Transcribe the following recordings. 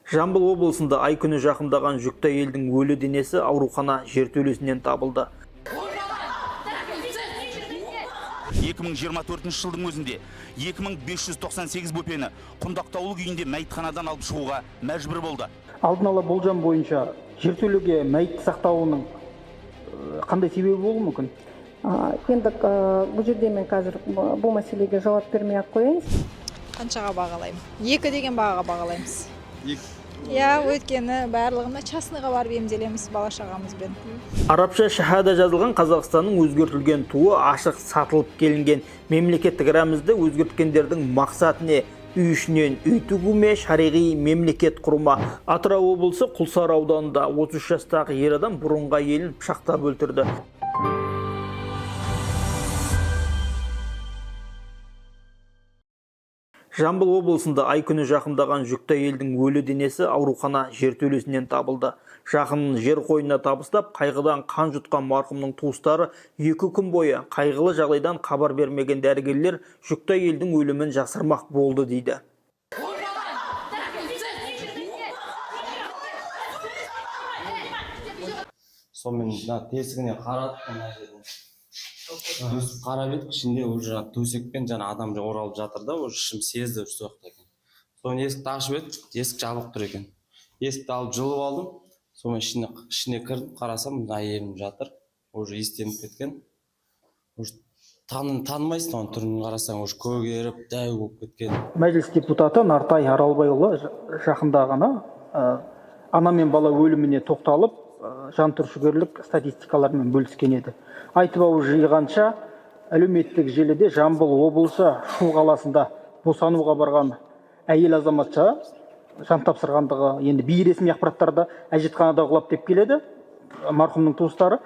Жамбыл облысында ай күні жақындаған жүкті әйелдің өлі денесі аурухана жертөлесінен табылды. 2024 жылдың өзінде 2598 бөпені Құндақтаулы күйінде мәйітханадан алып шығуға мәжбүр болды. Алдын ала болжам бойынша жертөлеге мәйіт сақтауының қандай себебі болуы мүмкін? Енді бұл жерде мен қазір бұл мәселеге жауап бермей ақ қояйын. Қаншаға бағалаймын? 2 деген бағаға бағалаймыз. Я, өткені барлығына частныйға барып емделеміз бала шағамызбен. Арабша шахада жазылған Қазақстанның өзгертілген туы ашық сатылып келінген. Мемлекеттік рәмізді өзгерткендердің мақсаты не? Үй ішінен үй тігу ме, шариғи мемлекет құрма? Атырау облысы Құлсары ауданында 33 жастағы ер адам бұрынғы әйелін пышақтап өлтірді. Жамбыл облысында ай күні жақындаған жүкті әйелдің өлі денесі аурухана жертөлесінен табылды. Жақынын жер қойнына табыстап, қайғыдан қан жұтқан марқұмның туыстары 2 күн бойы қайғылы жағдайдан хабар бермеген дәрігерлер жүкті әйелдің өлімін жасырмақ болды дейді. Сонымен тесігіне қарап едік, ішінде уже төсекпен жаңа адам оралып жатыр да, уже ішім сезді соқты екен. Соны есікті ашып едік, есік жабық тұр екен. Есікті алып жылып алдым, сонымен ішіне кірдім, қарасам әйелім жатыр, уже естеніп кеткен. Уже танымайсың, оның түрін қарасаң, уже көгеріп, дәу болып кеткен. Мәжіліс депутаты Нартай Аралбайұлы жақында ғана ана мен бала өліміне тоқталып, жантүршігерлік статистикалармен бөліскен еді. Айтып ау жиғанша, әлеуметтік желіде Жамбыл облысы Шу қаласында босануға барған әйел азаматша жан тапсырғандығы енді бейресми ақпараттарда әжетханада құлап деп келеді. Марқұмның туыстары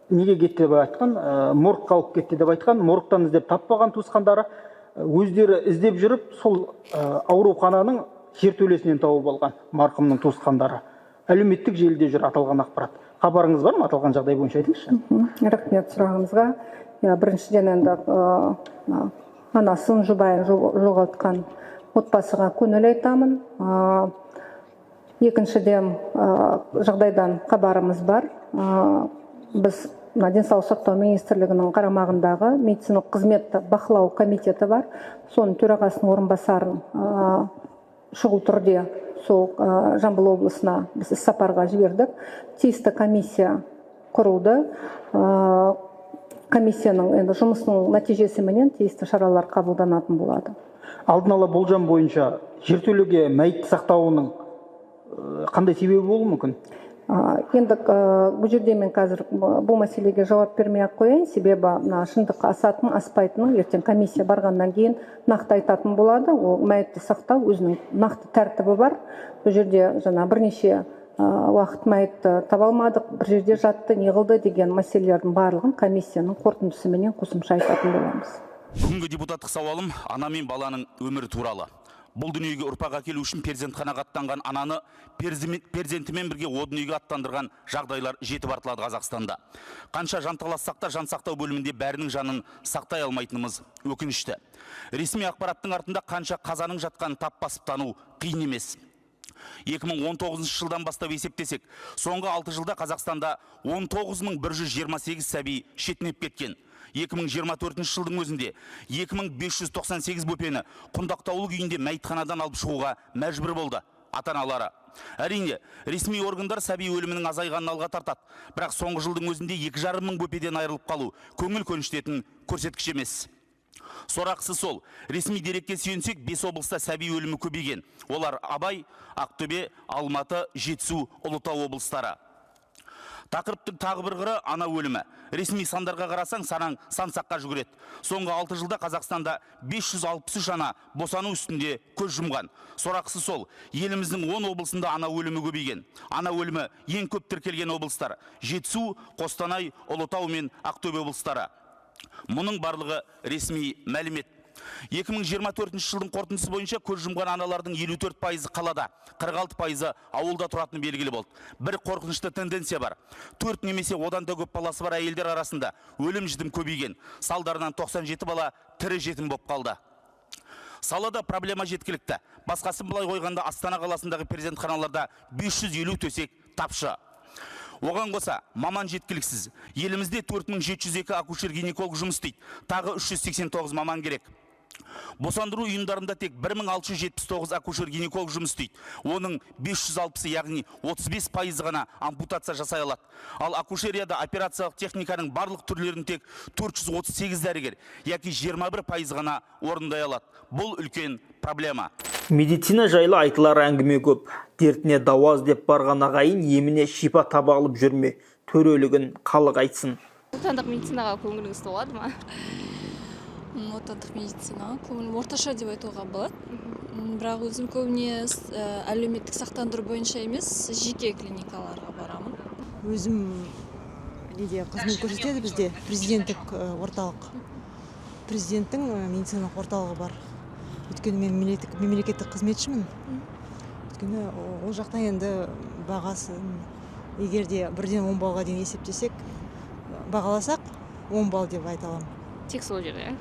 неге кетті деп айтқан, моргқа алып кетті деп айтқан, моргтан іздеп таппаған туысқандары өздері іздеп жүріп, сол аурухананың жертөлесінен тауып алған марқұмның туысқандары. Әлеуметтік желіде жүр аталған ақпарат. Хабарыңыз бар ма аталған жағдай бойынша айтыңызшы? Рахмет сұрағыңызға. Біріншіден енді анасын, жұбайын жоғалтқан отбасыға көңіл айтамын. Екіншіден жағдайдан хабарымыз бар. Біз денсаулық сақтау министрлігінің қарамағындағы медициналық қызметті бақылау комитеті бар. Соның төрағасының орынбасарын шұғыл түрде сол Жамбыл облысына біз іс-сапарға жібердік. Тиісті комиссия құрылды. Комиссияның жұмысының нәтижесіменен тиісті шаралар қабылданатын болады. Алдын ала болжам бойынша жертөлеге мәйіт сақтауының қандай себебі болуы мүмкін? Енді бұл жерде мен қазір бұл мәселеге жауап бермей ақ қояйын, себебі шындыққа асатын, аспайтынын ертең комиссия барғаннан кейін нақты айтатын болады. Ол мәйітті сақтау өзінің нақты тәртібі бар. Бұл жерде бірнеше уақыт мәйітті таба алмадық, бір жерде жатты, не қылды деген мәселелердің барлығын комиссияның қорытындысыменен қосымша айтатын боламыз. Бүгінгі депутаттық сауалым ана мен баланың өмірі туралы. Бұл дүниеге ұрпақ әкелу үшін перзентханаға аттанған ананы перзентімен бірге о дүниеге аттандырған жағдайлар жетіп артылады Қазақстанда. Қанша жанталассақ та жан сақтау бөлімінде бәрінің жанын сақтай алмайтынымыз өкінішті. Ресми ақпараттың артында қанша қазаның жатқанын тап басып тану қиын емес. 2019 жылдан бастап есептесек, соңғы 6 жылда Қазақстанда 19.128 сәби шетінеп кеткен. 2024 жылдың өзінде 2598 бөпені Құндақтаулы күйінде мәйітханадан алып шығуға мәжбүр болды ата-аналары. Әрине, ресми органдар сәби өлімінің азайғанын алға тартады, бірақ соңғы жылдың өзінде 2,5 мың бөпеден айырылып қалу көңіл көншітетін көрсеткіш емес. Сорақысы сол, ресми дерекке сүйенсек 5 облыста сәби өлімі көбейген. Олар Абай, Ақтөбе, Алматы, Жетісу, Ұлытау облыстары. Тақырыптың тағы бір қыры ана өлімі. Ресми сандарға қарасаң, сан саққа жүгіреді. Соңғы 6 жылда Қазақстанда 563 ана босану үстінде көз жұмған. Сорақысы сол, еліміздің 10 облысында ана өлімі көбейген. Ана өлімі ең көп тіркелген облыстар: Жетісу, Қостанай, Ұлытау мен Ақтөбе облыстары. Мұның барлығы ресми мәлімет. 2024 жылдың қорытындысы бойынша көз жұмған аналардың 54% қалада, 46% ауылда тұратыны белгілі болды. Бір қорқынышты тенденция бар. 4 немесе одан да көп баласы бар әйелдер арасында өлім жітім көбейген. Салдарынан 97 бала тірі жетім болып қалды. Салада проблема жеткілікті. Басқасын былай қойғанда Астана қаласындағы перзентханаларда 550 төсек тапшы. Оған қоса маман жеткіліксіз. Елімізде 4702 акушер-гинеколог жұмыс істейді. Тағы 389 маман керек. Босандыру ұйымдарында тек 1679 акушер-гинеколог жұмыс істейді. Оның 560, яғни 35% ғана ампутация жасай алады. Ал акушерияда операциялық техниканың барлық түрлерін тек 438 дәрігер, яки 21% ғана орындай алады. Бұл үлкен проблема. Медицина жайлы айтылар әңгіме көп. Дертіне дауа іздеп барған ағайын еміне шипа таба алып жүрме. Төрелігін халық айтсын. Отандық медицинаға көңіліңіз толады ма? Отандық медицинаға көңілім орташа деп айтуға болады. Бірақ өзім көбіне әлеуметтік сақтандыру бойынша емес, жеке клиникаларға барамын. Өзім қызмет көрсетеді бізде президенттік орталық. Президенттің медициналық орталығы бар. Өйткені мен мемлекеттік қызметшімін. Өйткені ол жақтан енді бағасын егерде 1-ден 10 балға дейін есептесек, бағаласақ 10 бал деп айта аламын. Тек сол жерде,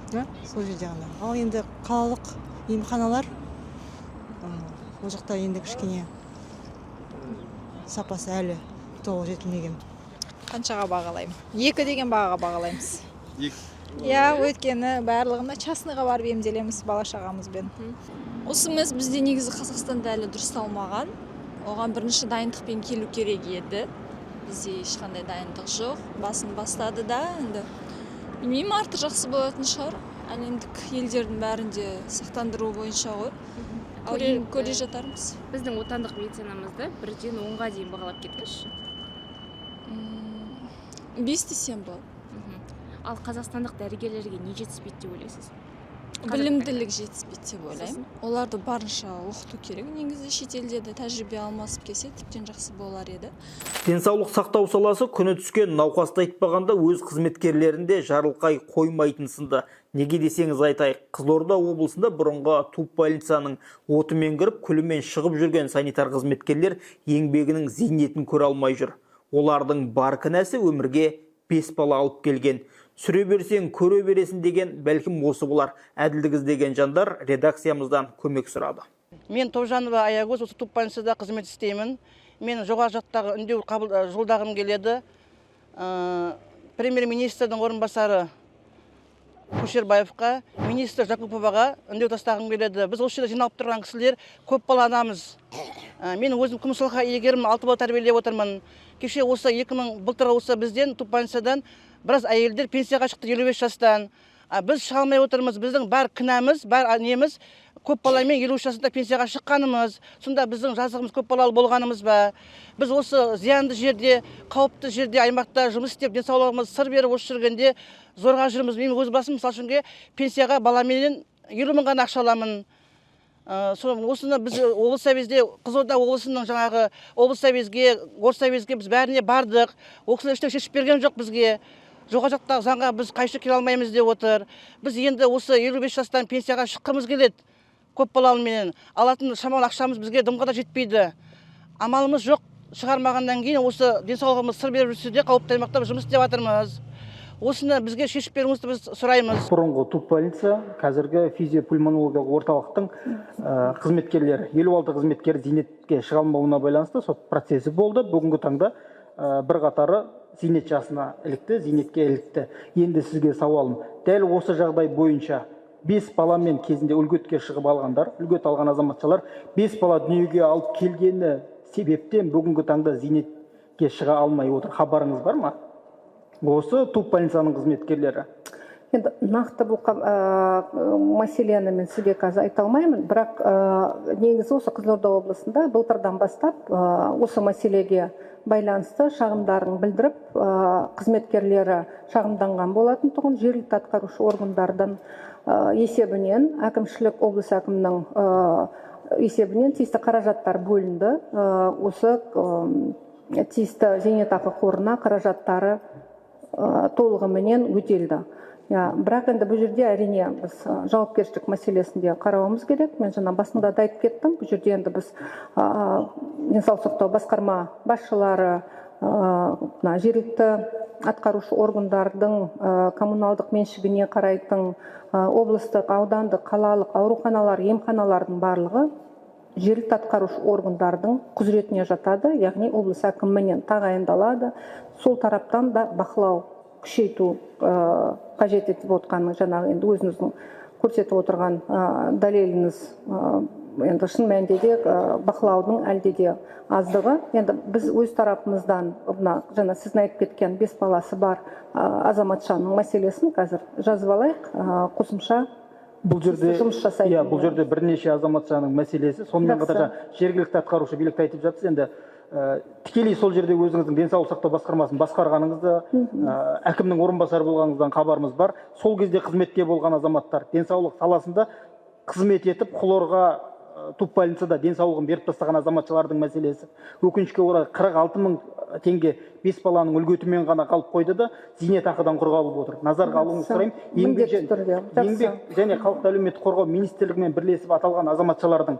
Сол жерде ғана. Ал енді қалалық емханалар ол жақта енді кішкене сапасы әлі толық жетілмеген. Қаншаға бағалаймын? 2 деген бағаға бағалаймыз. 2? Я, өйткені барлығында частныйға барып емделеміз бала шағамызбен. Осы емес бізде негізі Қазақстанда әлі дұрысталмаған. Оған бірінші дайындықпен келу керек еді. Бізде ешқандай дайындық жоқ. Басын бастады да, енді білмеймін, арты жақсы болатын шығар. Әлемдік елдердің бәрінде сақтандыру бойынша ғой. Көре жатармыз. Біздің отандық медицинамызды 1-ден 10-ға дейін бағалап кеткізші. 5 десем болады. Ал қазақстандық дәрігерлерге не жетіспейді деп ойлайсыз? Білімділік жетіспейді деп ойлаймын. Оларды барынша оқыту керек. Негізі шетелде де тәжірибе алмасып келсе, тіптен жақсы болар еді. Денсаулық сақтау саласы күні түскен науқасты айтпағанда өз қызметкерлерінде жарылқай қоймайтын сынды. Неге десеңіз айтайық, Қызылорда облысында бұрынғы туббольницаның отымен кіріп, күлімен шығып жүрген санитар қызметкерлер еңбегінің зейнетін көре алмай жүр. Олардың бар кінәсі өмірге 5 бала алып келген. Сүре берсең, көре бересін деген бәлкім осы болар. Әділдік іздеген жандар редакциямыздан көмек сұрады. Мен Тобжанова Аягөз, осы туббольницада қызмет істеймін. Мен жоғары жақтағы үндеу жолдағым келеді. Премьер-министрдің орынбасары Кушербаевқа, министр Жакуповаға үндеу тастағым келеді. Біз осы жерде жиналып тұрған кісілер көп бала анамыз. Мен өзім Күмісұлға егерім 6 бала тәрбиелеп отырмын. Кеше осы 2000 былтыр осы бізден туббольницадан біраз әйелдер пенсияға шықты 55 жастан. Біз шыға алмай отырмыз. Біздің бар кінәміз, бар неміз көп баламен 53 жасында пенсияға шыққанымыз. Сонда біздің жазығымыз көп балалы болғанымыз ба? Біз осы зиянды жерде, қауіпті жерде, аймақта жұмыс істеп, денсаулығымыз сыр беріп осы жүргенде зорға жүрміз. Мен өз басым мысал үшін пенсияға баламенен 50 мың ғана ақша аламын. Осыны біз облыс совезде, Қызылорда облысының жаңағы облыс совезге, горсовезге біз бәріне бардық. Ол кісілер ештеңе шешіп берген жоқ бізге. Жоға жақтағы заңға біз қайшы келе алмаймыз деп отыр. Біз енді осы 55 жастан пенсияға шыққымыз келеді. Көп балалыменен алатын шамалы ақшамыз бізге дымға да жетпейді. Амалымыз жоқ. Шығармағаннан кейін осы денсаулығымыз сыр беріп жүрсе де қауіпті аймақта жұмыс істеп жатырмыз. Осыны бізге шешіп беруіңізді біз сұраймыз. Бұрынғы туббольница, қазіргі физиопульмонологиялық орталықтың қызметкерлері, 56 қызметкер зейнетке шыға алмауына байланысты сот процесі болды. Бүгінгі таңда бір қатары зейнет жасына ілікті, зейнетке ілікті. Енді сізге сауалым, дәл осы жағдай бойынша 5 баламен кезінде үлгетке шығып алғандар, үлгет алған азаматшалар 5 бала дүниеге алып келгені себептен бүгінгі таңда зейнетке шыға алмай отыр. Хабарыңыз бар ма? Осы туббольницаның қызметкерлері. Енді нақты бұл мәселені мен сізге қазір айта алмаймын, бірақ негізі осы Қызылорда облысында былтырдан бастап осы мәселеге байланысты шағымдарын білдіріп, қызметкерлері шағымданған болатын тұғын жергілікті атқарушы органдардан есебінен, әкімшілік облыс әкімінің есебінен тиісті қаражаттар бөлінді. Осы тиісті зейнетақы қорына қаражаттары толығыменен өтелді. Бірақ енді бұл жерде әрине біз жауапкершілік мәселесінде қарауымыз керек. Мен жаңа басында да айтып кеттім. Бұл жерде енді біз денсаулық сақтау басқарма басшылары, жергілікті атқарушы органдардың коммуналдық меншігіне қарайтын облыстық, аудандық, қалалық ауруханалар, емханалардың барлығы жергілікті атқарушы органдардың құзыретіне жатады, яғни облыс әкімінен тағайындалады. Сол тараптан да бақылау күшейту қажет етіп отқаны жаңағы енді өзіңіздің көрсетіп отырған дәлеліңіз енді шын мәнінде де бақылаудың әлде де аздығы. Енді біз өз тарапымыздан жаңа сіздің айтып кеткен 5 баласы бар азаматшаның мәселесін қазір жазып алайық, қосымша бұл жерде жұмыс жасайды. Бұл жерде бірнеше азаматшаның мәселесі, сонымен қатар жергілікті атқарушы билікті айтып жатсыз, енді тікелей сол жерде өзіңіздің денсаулық сақтау басқармасын басқарғаныңызды, әкімнің орынбасары болғаныңыздан хабарымыз бар. Сол кезде қызметте болған азаматтар денсаулық саласында қызмет етіп, хлорға туп больницада денсаулығын беріп тастаған азаматшалардың мәселесі. Өкінішке орай 46 мың теңге 5 баланың үлгетімен ғана қалып қойды да, зейнетақыдан құр қалып отыр. Назарға алуыңызды сұраймын. Еңбек және халықты әлеуметтік қорғау министрлігімен бірлесіп аталған азаматшалардың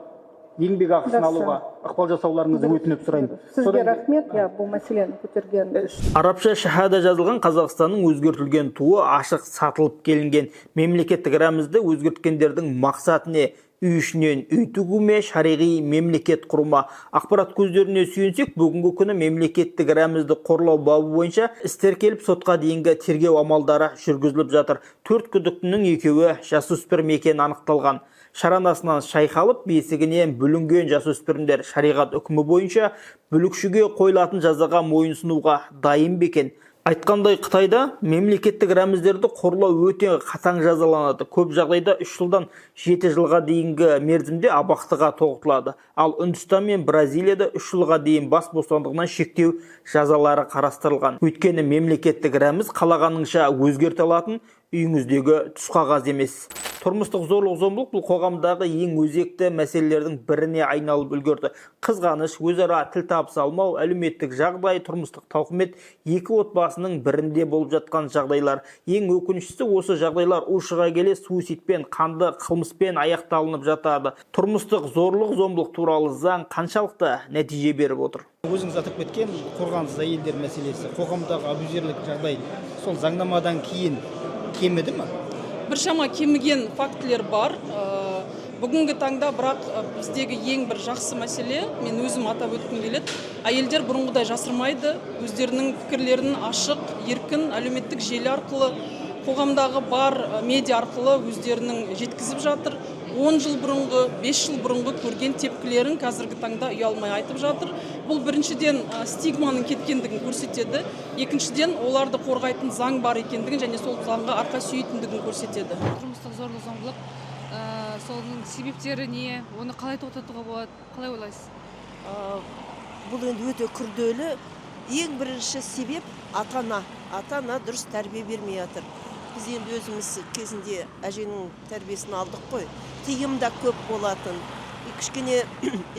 еңбек ақысын алуға ықпал жасауларыңызды өтініп сұраймын. Сізге рахмет, бұл мәселені көтерген. Арабша шахада жазылған Қазақстанның өзгертілген туы ашық сатылып келінген. Мемлекеттік рәмізді өзгерткендердің мақсаты не? Үй ішінен үй тігу ме, шариғи мемлекет құрума? Ақпарат көздеріне сүйенсек, бүгінгі күні мемлекеттік рәмізді қорлау бабы бойынша істер келіп, сотқа дейінгі тергеу амалдары жүргізіліп жатыр. 4 күдіктінің екеуі жасөспірім екені анықталған. Шаранасынан шайқалып, бесігінен бүлінген жасөспірімдер шариғат үкімі бойынша бүлікшіге қойылатын жазаға мойынсынуға дайын бекен. Айтқандай, Қытайда мемлекеттік рәміздерді қорлау өте қатаң жазаланады. Көп жағдайда 3 жылдан 7 жылға дейінгі мерзімде абақтыға тоғытылады. Ал Үндістан мен Бразилияда 3 жылға дейін бас бостандығынан шектеу жазалары қарастырылған. Өйткені мемлекеттік рәміз қалағаныңша өзгерте алатын үйіңіздегі түсқағаз емес. Тұрмыстық зорлық-зомбылық бұл қоғамдағы ең өзекті мәселелердің біріне айналып үлгерді. Қызғаныш, өзара тіл табыса алмау, әлеуметтік жағдай, тұрмыстық тауқымет екі отбасының бірінде болып жатқан жағдайлар. Ең өкініштісі, осы жағдайлар ушыға келе суицидпен, қанды қылмыспен аяқталынып жатады. Тұрмыстық зорлық-зомбылық туралы заң қаншалықты нәтиже беріп отыр? Өзіңіз атап кеткен қорғансыз әйелдер мәселесі, қоғамдағы абьюзерлік жағдай сол заңнамадан кейін кеміді ме? Біршама кеміген фактілер бар. Бүгінгі таңда бірақ біздегі ең бір жақсы мәселе, мен өзім атап өткім келеді, әйелдер бұрынғыдай жасырмайды, өздерінің пікірлерін ашық, еркін, әлеуметтік желі арқылы, қоғамдағы бар медиа арқылы өздерінің жеткізіп жатыр. 10 жыл бұрынғы, 5 жыл бұрынғы көрген тепкілерін қазіргі таңда ұялмай айтып жатыр. Бұл біріншіден стигманың кеткендігін көрсетеді. Екіншіден оларды қорғайтын заң бар екендігін және сол заңға арқа сүйейтіндігін көрсетеді. Тұрмыстық зорлық-зомбылық, соның себептері не? Оны қалай тоқтатуға болады? Қалай ойлайсыз? Бұл енді өте күрделі. Ең бірінші себеп ата-ана. Ата-ана дұрыс тәрбие бермей жатыр. Біз енді өзіміз кезінде әженің тәрбиесін алдық қой. Тыйым да көп болатын. Кішкене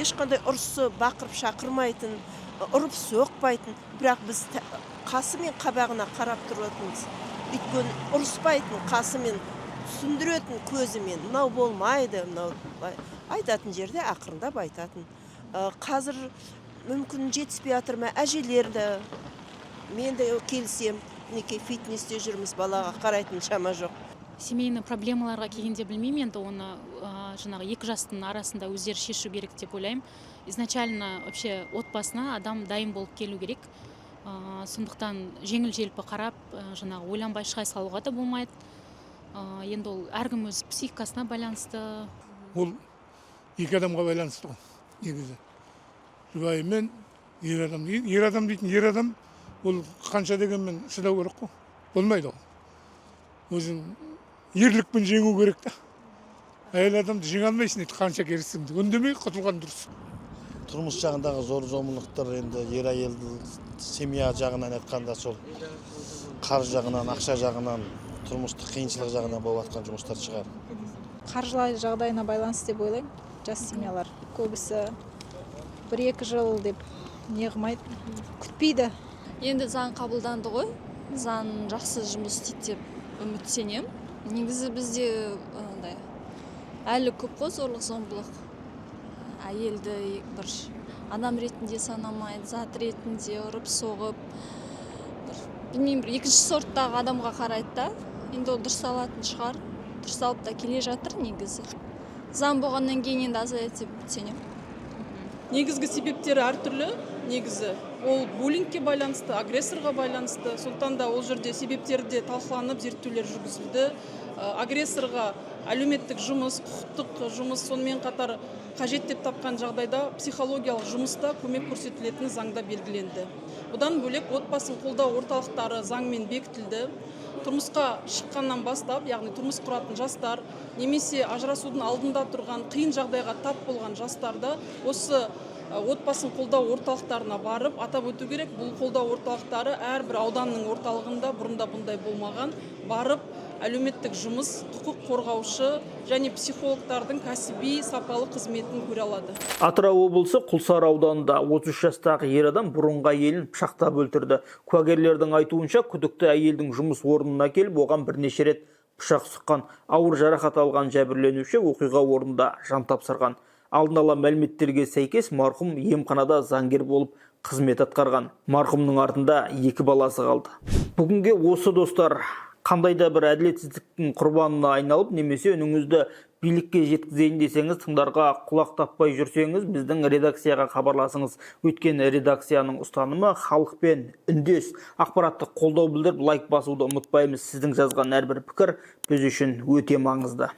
ешқандай ұрысы бақырып шақырмайтын, ұрып соқпайтын. Бірақ біз қасы мен қабағына қарап тұратынбыз. Өйткені ұрыспайтын, қасымен түсіндіретін көзімен. Мынау болмайды, мынау айтатын жерде ақырындап айтатын. Қазір мүмкін жетіспей жатыр ма әжелерді. Мен де келсем, неке фитнесте жүрміз, балаға қарайтын шама жоқ. Семейный проблемаларға келгенде білмеймін, енді оны жаңағы екі жастың арасында өздері шешу керек деп ойлаймын. Изначально вообще отбасына адам дайын болып келу керек. Сондықтан жеңіл-желпі қарап, жаңағы ойланбай шығай салуға да болмайды. Енді ол әркім өз психикасына байланысты. Ол екі адамға байланысты ғой, негізі. Жұбайы мен ер адам деген, ер адам дейтін ер адам, ол қанша дегенмен шыдау керек қой. Болмайды ол. Өзің ерлікпен жеңу керек та. Әйел адамды жеңе алмайсың дейді, қанша керексің де. Үндемей құтылған дұрыс. Тұрмыс жағындағы зор-зомбылықтар енді ер әйел семья жағынан айтқанда сол қаржы жағынан, ақша жағынан, тұрмыстық қиыншылық жағынан болып жатқан жұмыстар шығар. Қаржылай жағдайына байланысты деп ойлаймын. Жас семьялар көбісі 1-2 жыл деп неғымайды, күтпейді. Енді заң қабылданды ғой. Заң жақсы жұмыс істейді деп үміттенемін. Негізі бізде әлі көп қой зорлық-зомбылық. Әйелді бір адам ретінде санамайды, зат ретінде ұрып соғып. білмеймін, бір екінші сорттағы адамға қарайды да. Енді ол дұрыс алатын шығар. Дұрыс алып та келе жатыр негізі. Заң болғаннан кейін енді азаяды деп сенемін. Негізгі себептері әртүрлі. Негізі ол буллингке байланысты, агрессорға байланысты. Сондықтан да ол жерде себептерде талқыланып, зерттеулер жүргізілді. Агрессорға әлеуметтік жұмыс, құқықтық жұмыс, сонымен қатар қажет деп тапқан жағдайда психологиялық жұмыста көмек көрсетілетіні заңда белгіленді. Бұдан бөлек отбасын қолдау орталықтары заңмен бекітілді. Тұрмысқа шыққаннан бастап, яғни тұрмыс құратын жастар, немесе ажырасудың алдында тұрған қиын жағдайға тап болған жастарда осы отбасын қолдау орталықтарына барып, атап өту керек, бұл қолдау орталықтары әрбір ауданның орталығында бұрында бұндай болмаған, барып әлеуметтік жұмыс, құқық қорғаушы және психологтардың кәсіби сапалы қызметін көре алады. Атырау облысы Құлсары ауданында 33 жастағы ер адам бұрынғы әйелін пышақтап өлтірді. Куәгерлердің айтуынша, күдікті әйелдің жұмыс орнына келіп, оған бірнеше рет пышақ сұққан. Ауыр жарақат алған жәбірленуші оқиға орнында жан тапсырған. Алдын ала мәліметтерге сәйкес, марқұм емханада заңгер болып қызмет атқарған. Марқұмның артында 2 баласы қалды. Бүгінге осы достар, қандай да бір әділетсіздіктің құрбанына айналып, немесе өніңізді билікке жеткізейін десеңіз, тыңдарға құлақ таппай жүрсеңіз, біздің редакцияға хабарласыңыз. Өйткені редакцияның ұстанымы халықпен үндес. Ақпараттық қолдау білдіріп, лайк басуды ұмытпаймыз. Сіздің жазған әрбір пікір біз үшін өте маңызды.